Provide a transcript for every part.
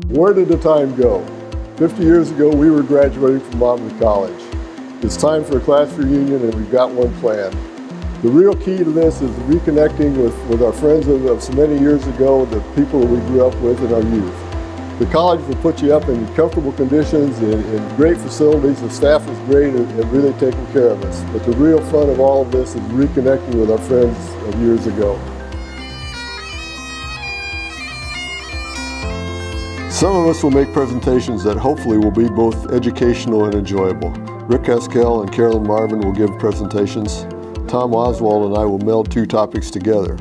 Where did the time go? 50 years ago, we were graduating from Monmouth College. It's time for a class reunion, and we've got one planned. The real key to this is reconnecting with our friends of so many years ago, the people that we grew up with in our youth. The college will put you up in comfortable conditions, in great facilities. The staff is great at really taking care of us. But the real fun of all of this is reconnecting with our friends of years ago. Some of us will make presentations that hopefully will be both educational and enjoyable. Rick Haskell and Carolyn Marvin will give presentations. Tom Oswald and I will meld two topics together.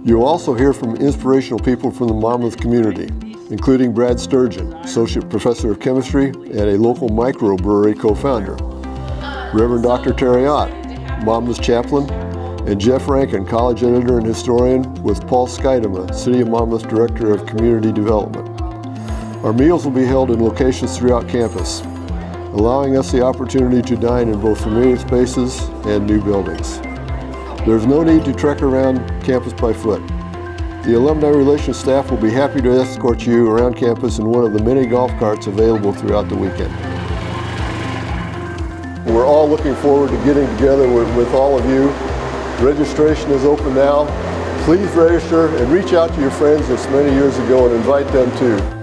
You'll also hear from inspirational people from the Monmouth community, including Brad Sturgeon, Associate Professor of Chemistry and a local microbrewery co-founder, Reverend Dr. Terry Ott, Monmouth chaplain, and Jeff Rankin, College Editor and Historian, with Paul Skidema, City of Monmouth Director of Community Development. Our meals will be held in locations throughout campus, allowing us the opportunity to dine in both familiar spaces and new buildings. There's no need to trek around campus by foot. The Alumni Relations staff will be happy to escort you around campus in one of the many golf carts available throughout the weekend. We're all looking forward to getting together with all of you. Registration is open now. Please register and reach out to your friends of so many years ago and invite them too.